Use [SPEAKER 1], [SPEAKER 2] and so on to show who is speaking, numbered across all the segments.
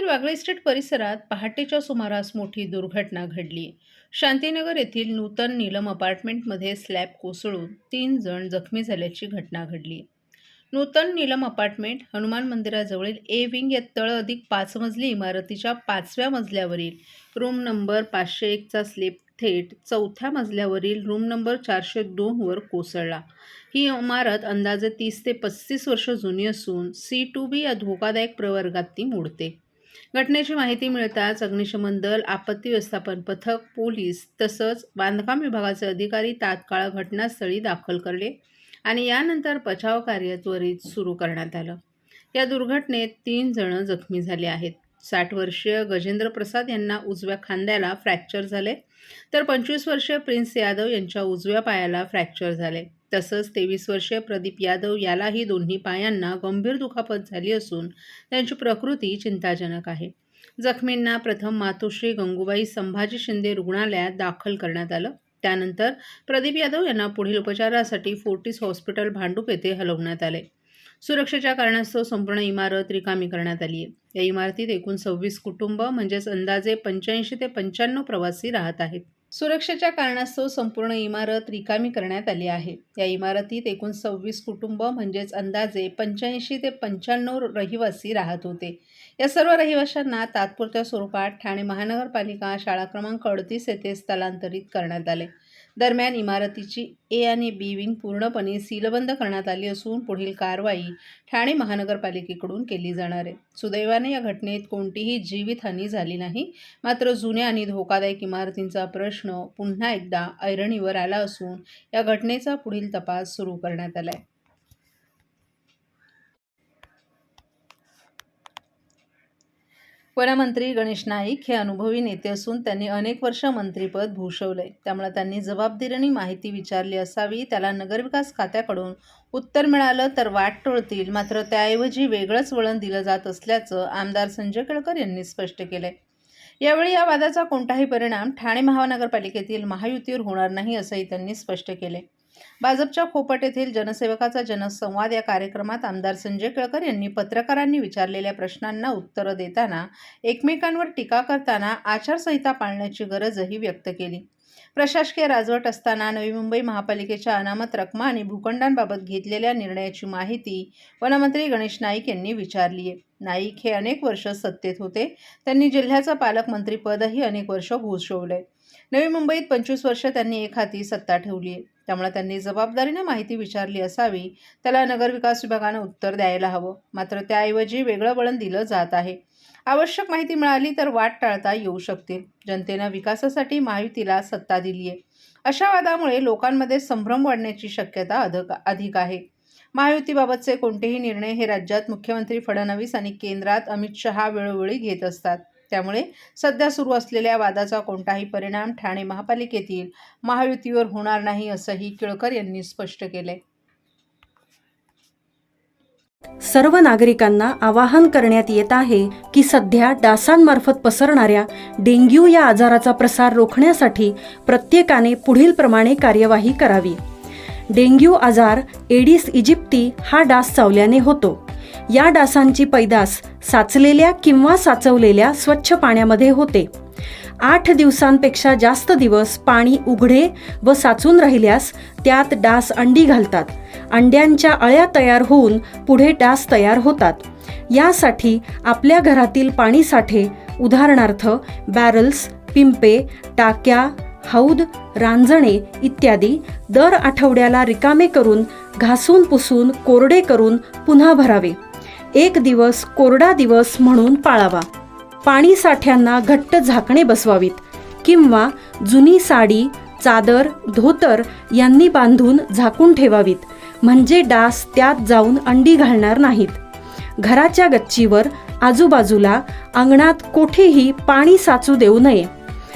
[SPEAKER 1] Wagle estate परिसरात पहाटेच्या सुमारास मोठी दुर्घटना घडली. शांतीनगर येथील नूतन नीलम अपार्टमेंटमध्ये स्लॅब कोसळून 3 जण जखमी झाल्याची घटना घडली. नूतन नीलम अपार्टमेंट हनुमान मंदिराजवळील ए विंग या तळ+5 मजली इमारतीच्या 5व्या मजल्यावरील रूम नंबर 501चा स्लॅब थेट 4थ्या मजल्यावरील रूम नंबर 402 वर कोसळला. ही इमारत अंदाजे 30 ते 35 वर्ष जुनी असून C2B या धोकादायक प्रवर्गात ती मोडते. घटनेची माहिती मिळताच अग्निशमन दल, आपत्ती व्यवस्थापन पथक, पोलीस तसंच बांधकाम विभागाचे अधिकारी तात्काळ घटनास्थळी दाखल करले आणि यानंतर बचाव कार्य त्वरित सुरू करण्यात आलं. या दुर्घटनेत 3 जण जखमी झाले आहेत. 60 वर्षीय गजेंद्र प्रसाद यांना उजव्या खांद्याला फ्रॅक्चर झाले, तर 25 वर्षीय प्रिन्स यादव यांच्या उजव्या पायाला फ्रॅक्चर झाले. तसंच 23 वर्षीय प्रदीप यादव यालाही दोन्ही पायांना गंभीर दुखापत झाली असून त्यांची प्रकृती चिंताजनक आहे. जखमींना प्रथम मातोश्री गंगूबाई संभाजी शिंदे रुग्णालयात दाखल करण्यात आलं. त्यानंतर प्रदीप यादव यांना पुढील उपचारासाठी फोर्टिस हॉस्पिटल भांडूप येथे हलवण्यात आले. सुरक्षेच्या कारणास्तव संपूर्ण इमारत रिकामी करण्यात आली आहे. या इमारतीत एकूण 26 कुटुंब म्हणजेच अंदाजे 85 ते 95 प्रवासी राहत आहेत. सुरक्षेच्या कारणास्तव संपूर्ण इमारत रिकामी करण्यात आली आहे. या इमारतीत एकूण 26 कुटुंब म्हणजेच अंदाजे 85 ते 95 रहिवासी राहत होते. या सर्व रहिवाशांना तात्पुरत्या स्वरूपात ठाणे महानगरपालिका शाळा क्रमांक 38 येथे स्थलांतरित करण्यात आले. दरम्यान इमारतीची ए आणि बी विंग पूर्णपणे सीलबंद करण्यात आली असून पुढील कारवाई ठाणे महानगरपालिकेकडून केली जाणार आहे. सुदैवाने या घटनेत कोणतीही जीवितहानी झाली नाही. मात्र जुन्या आणि धोकादायक इमारतींचा प्रश्न पुन्हा एकदा ऐरणीवर आला असून या घटनेचा पुढील तपास सुरू करण्यात आला आहे. वनमंत्री गणेश नाईक हे अनुभवी नेते असून त्यांनी अनेक वर्ष मंत्रिपद भूषवले. त्यामुळे त्यांनी जबाबदारीने माहिती विचारली असावी. त्याला नगरविकास खात्याकडून उत्तर मिळालं तर वाट टळतील, मात्र त्याऐवजी वेगळंच वळण दिलं जात असल्याचं आमदार संजय केळकर यांनी स्पष्ट केलंय. यावेळी या वादाचा कोणताही परिणाम ठाणे महानगरपालिकेतील महायुतीवर होणार नाही असंही त्यांनी स्पष्ट केले. भाजपच्या खोपट येथील जनसेवकाचा जनसंवाद या कार्यक्रमात आमदार संजय केळकर यांनी पत्रकारांनी विचारलेल्या प्रश्नांना उत्तरं देताना एकमेकांवर टीका करताना आचारसंहिता पाळण्याची गरजही व्यक्त केली. प्रशासकीय राजवट असताना नवी मुंबई महापालिकेच्या अनामत रकमा आणि भूखंडांबाबत घेतलेल्या निर्णयाची माहिती वनमंत्री गणेश नाईक यांनी विचारली आहे. नाईक हे अनेक वर्ष सत्तेत होते. त्यांनी जिल्ह्याचं पालकमंत्रीपदही अनेक वर्ष भूषवलंय. नवी मुंबईत 25 वर्ष त्यांनी एकहाती सत्ता ठेवली आहे. त्यामुळे त्यांनी जबाबदारीने माहिती विचारली असावी. त्याला नगरविकास विभागानं उत्तर द्यायला हवं. मात्र त्याऐवजी वेगळं वळण दिलं जात आहे. आवश्यक माहिती मिळाली तर वाट टाळता येऊ शकते. जनतेनं विकासासाठी महायुतीला सत्ता दिली आहे. अशा वादामुळे लोकांमध्ये संभ्रम वाढण्याची शक्यता अधिक आहे. महायुतीबाबतचे कोणतेही निर्णय हे राज्यात मुख्यमंत्री फडणवीस आणि केंद्रात अमित शहा वेळोवेळी घेत असतात. त्यामुळे सध्या सुरू असलेल्या वादाचा कोणताही परिणाम ठाणे महापालिकेतील महायुतीवर होणार नाही असंही केळकर यांनी स्पष्ट केले.
[SPEAKER 2] सर्व नागरिकांना आवाहन करण्यात येत आहे की सध्या डासांमार्फत पसरणाऱ्या डेंग्यू या आजाराचा प्रसार रोखण्यासाठी प्रत्येकाने पुढील प्रमाणे कार्यवाही करावी. डेंग्यू आजार एडिस इजिप्ती हा डास चावल्याने होतो. या डासांची पैदास साचलेल्या किंवा साचवलेल्या स्वच्छ पाण्यामध्ये होते. 8 दिवसांपेक्षा जास्त दिवस पाणी उघडे व साचून राहिल्यास त्यात डास अंडी घालतात. अंड्यांच्या अळ्या तयार होऊन पुढे डास तयार होतात. यासाठी आपल्या घरातील पाणीसाठे उदाहरणार्थ बॅरल्स, पिंपे, टाक्या, हौद, रांजणे इत्यादी दर आठवड्याला रिकामे करून घासून पुसून कोरडे करून पुन्हा भरावे. 1 दिवस कोरडा दिवस म्हणून पाळावा. पाणी साठ्यांना घट्ट झाकणे बसवावीत किंवा जुनी साडी, चादर, धोतर यांनी बांधून झाकून ठेवावीत. म्हणजे डास त्यात जाऊन अंडी घालणार नाहीत. घराच्या गच्चीवर, आजूबाजूला, अंगणात कोठेही पाणी साचू देऊ नये.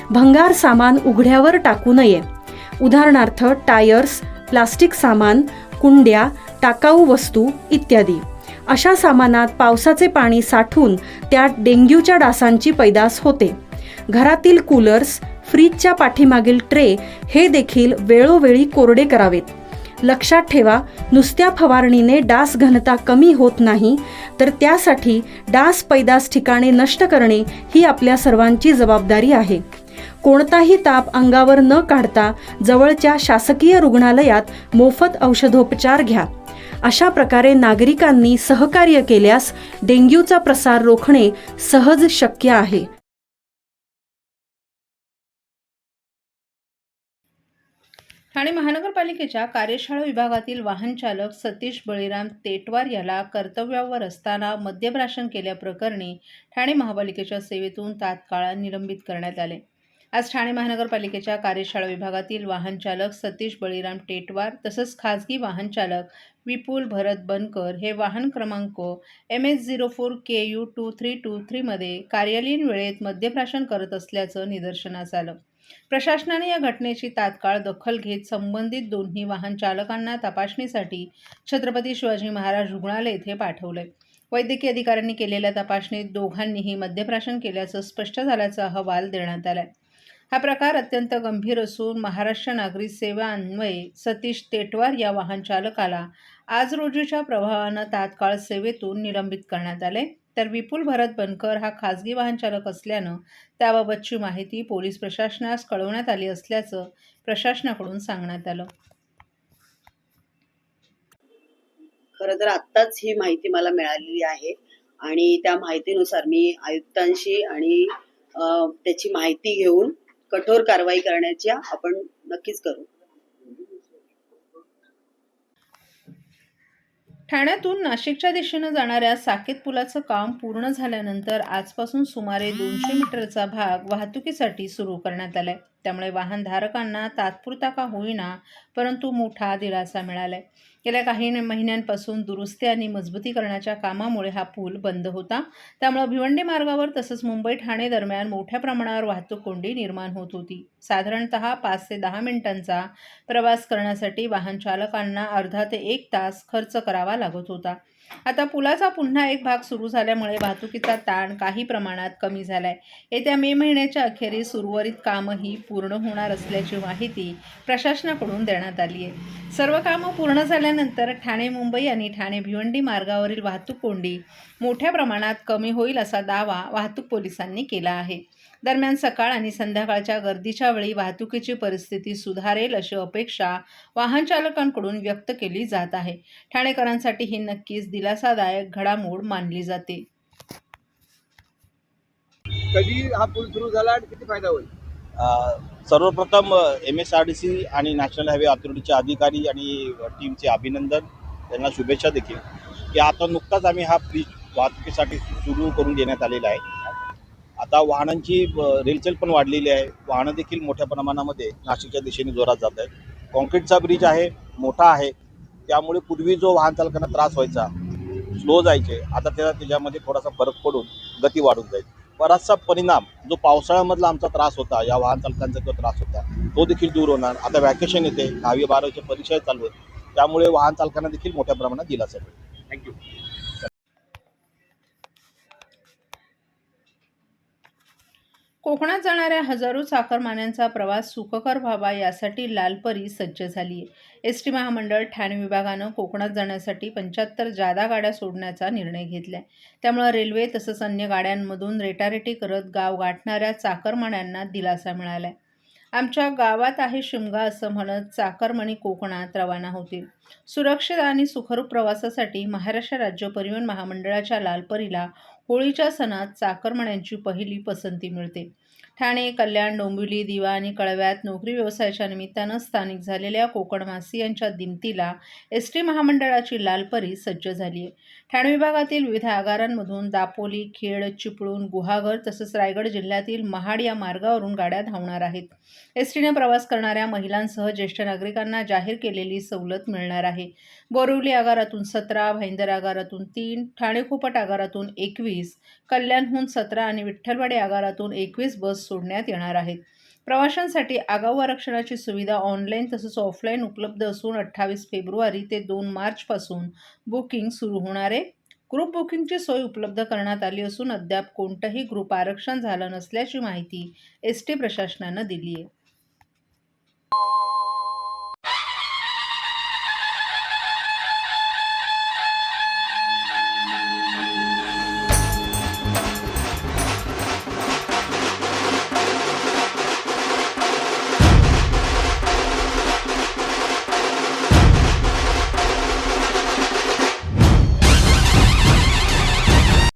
[SPEAKER 2] भंगार सामान उघड्यावर टाकू नये. उदाहरणार्थ टायर्स, प्लास्टिक सामान, कुंड्या, टाकाऊ वस्तू इत्यादी. अशा सामानात पावसाचे पाणी साठून त्यात डेंग्यूच्या डासांची पैदास होते. घरातील कूलर्स, फ्रीजच्या पाठीमागील ट्रे हे देखील वेळोवेळी कोरडे करावेत. लक्षात ठेवा, नुसत्या फवारणीने डास घनता कमी होत नाही, तर त्यासाठी डास पैदास ठिकाणे नष्ट करणे ही आपल्या सर्वांची जबाबदारी आहे. कोणताही ताप अंगावर न काढता जवळच्या शासकीय रुग्णालयात मोफत औषधोपचार घ्या. अशा प्रकारे नागरिकांनी सहकार्य केल्यास डेंग्यूचा प्रसार रोखणे सहज शक्य आहे.
[SPEAKER 1] ठाणे महानगरपालिकेच्या कार्यशाळा विभागातील वाहन चालक सतीश बळीराम तेटवार याला कर्तव्यावर असताना मद्यप्राशन केल्याप्रकरणी ठाणे महापालिकेच्या सेवेतून तात्काळ निलंबित करण्यात आले. आज ठाणे महानगरपालिकेच्या कार्यशाळा विभागातील वाहन चालक सतीश बळीराम तेटवार तसंच खाजगी वाहन चालक विपुल भरत बनकर हे वाहन क्रमांक MS04KU2323 मध्ये कार्यालयीन वेळेत मद्यप्राशन करत असल्याचं निदर्शनास आलं. प्रशासनाने या घटनेची तात्काळ दखल घेत संबंधित दोन्ही वाहन चालकांना तपासणीसाठी छत्रपती शिवाजी महाराज रुग्णालय येथे पाठवले. वैद्यकीय अधिकाऱ्यांनी केलेल्या तपासणीत दोघांनीही मद्यप्राशन केल्याचं स्पष्ट झाल्याचा अहवाल देण्यात आलाय. हा प्रकार अत्यंत गंभीर असून महाराष्ट्र नागरी सेवा अन्वये सतीश तेटवार या वाहन चालकाला आज रोजीच्या प्रभावानं तात्काळ सेवेतून निलंबित करण्यात आले. तर विपुल भरत बनकर हा खाजगी वाहन चालक असल्यानं त्याबाबतची माहिती पोलीस प्रशासनास कळवण्यात आली असल्याचं प्रशासनाकडून सांगण्यात आलं.
[SPEAKER 3] खरं तर आत्ताच ही माहिती मला मिळालेली आहे आणि त्या माहितीनुसार मी आयुक्तांशी आणि त्याची माहिती घेऊन कठोर कारवाई करण्याच्या आपण नक्कीच करू.
[SPEAKER 1] ठाण्यातून नाशिकच्या दिशेनं जाणाऱ्या साकेत पुलाचं काम पूर्ण झाल्यानंतर आजपासून सुमारे 200 मीटरचा भाग वाहतुकीसाठी सुरू करण्यात आलाय. त्यामुळे वाहनधारकांना तात्पुरता का होईना परंतु मोठा दिलासा मिळालाय. गेल्या काही महिन्यांपासून दुरुस्ती आणि मजबूतीकरणाच्या कामामुळे हा पूल बंद होता. त्यामुळे भिवंडी मार्गावर तसंच मुंबई ठाणे दरम्यान मोठ्या प्रमाणावर वाहतूक कोंडी निर्माण होत होती. साधारणतः 5 ते 10 मिनिटांचा प्रवास करण्यासाठी वाहन चालकांना अर्धा ते 1 तास खर्च करावा लागत होता. आता पुलाचा पुन्हा एक भाग सुरू झाल्यामुळे वाहतुकीचा ताण काही प्रमाणात कमी झालाय. येत्या मे महिन्याच्या अखेरीस उर्वरित कामही पूर्ण होणार असल्याची माहिती प्रशासनाकडून देण्यात आली आहे. सर्व कामं पूर्ण झाल्यानंतर ठाणे मुंबई आणि ठाणे भिवंडी मार्गावरील वाहतूक कोंडी मोठ्या प्रमाणात कमी होईल असा दावा वाहतूक पोलिसांनी केला आहे. दरम्यान सकाळ आणि संध्याकाळच्या गर्दीच्या वेळी वाहतुकीची परिस्थिती सुधारेल अशी अपेक्षा वाहन चालकांकडून व्यक्त केली जात आहे. ठाणेकरांसाठी ही नक्कीच दिलासादायक घडामोड मानली जाते.
[SPEAKER 4] कधी हा पूल सुरू झाला आणि किती फायदा होईल?
[SPEAKER 5] सर्वप्रथम MSRDC आणि नॅशनल हायवे अथॉरिटीचे अधिकारी आणि टीमचे अभिनंदन, त्यांना शुभेच्छा देखील की आता नुकताच आम्ही हा ब्रिज वाहतुकीसाठी सुरू करून देण्यात आलेला आहे. आता वाहनांची रेलचेल पण वाढलेली आहे. वाहनं देखील मोठ्या प्रमाणामध्ये नाशिकच्या दिशेने जोरात जात आहेत. कॉन्क्रीटचा ब्रिज आहे, मोठा आहे, त्यामुळे पूर्वी जो वाहन चालकांना त्रास व्हायचा, स्लो जायचे, आता त्याच्यामध्ये थोडासा फरक पडून गती वाढून जाईल. बराचसा परिणाम जो पावसाळ्यामधला आमचा त्रास होता, या वाहन चालकांचा जो त्रास होता तो देखील दूर होणार. आता वॅकेशन येते, 10वी 12वीच्या परीक्षा चालू आहेत, त्यामुळे वाहन चालकांना देखील मोठ्या प्रमाणात दिलासा मिळेल.
[SPEAKER 4] थँक्यू.
[SPEAKER 1] कोकणात जाणाऱ्या हजारो चाकरमान्यांचा प्रवास सुखकर व्हावा यासाठी लालपरी सज्ज झाली आहे. एसटी महामंडळ ठाणे विभागानं कोकणात जाण्यासाठी 75 जादा गाड्या सोडण्याचा निर्णय घेतलाय. त्यामुळे रेल्वे तसंच अन्य गाड्यांमधून रेटारेटी करत गाव गाठणाऱ्या चाकरमान्यांना दिलासा मिळालाय. आमच्या गावात आहे शिमगा असं म्हणत चाकरमानी कोकणात रवाना होतील. सुरक्षित आणि सुखरूप प्रवासासाठी महाराष्ट्र राज्य परिवहन महामंडळाच्या लालपरीला होळीच्या सणात चाकरमान्यांची पहिली पसंती मिळते. ठाणे, कल्याण, डोंबिवली, दिवा आणि कळव्यात नोकरी व्यवसायाच्या निमित्तानं स्थानिक झालेल्या कोकणवासियांच्या दिमतीला एसटी महामंडळाची लालपरी सज्ज झाली आहे. ठाणे विभागातील विविध आगारांमधून दापोली, खेड, चिपळूण, गुहागर तसंच रायगड जिल्ह्यातील महाड या मार्गावरून गाड्या धावणार आहेत. एसटीने प्रवास करणाऱ्या महिलांसह ज्येष्ठ नागरिकांना जाहीर केलेली सवलत मिळणार आहे. बोरिवली आगारातून 17, भाईंदर आगारातून 3, ठाणे खोपट आगारातून 21, कल्याणहून 17 आणि विठ्ठलवाडी आगारातून 21 बस सोडण्यात येणार आहेत. प्रवाशांसाठी आगाऊ आरक्षणाची सुविधा ऑनलाईन तसंच ऑफलाईन उपलब्ध असून 28 फेब्रुवारी ते 2 मार्चपासून बुकिंग सुरू होणार आहे. ग्रुप बुकिंगची सोय उपलब्ध करण्यात आली असून अद्याप कोणतंही ग्रुप आरक्षण झालं नसल्याची माहिती एसटी प्रशासनानं दिली आहे.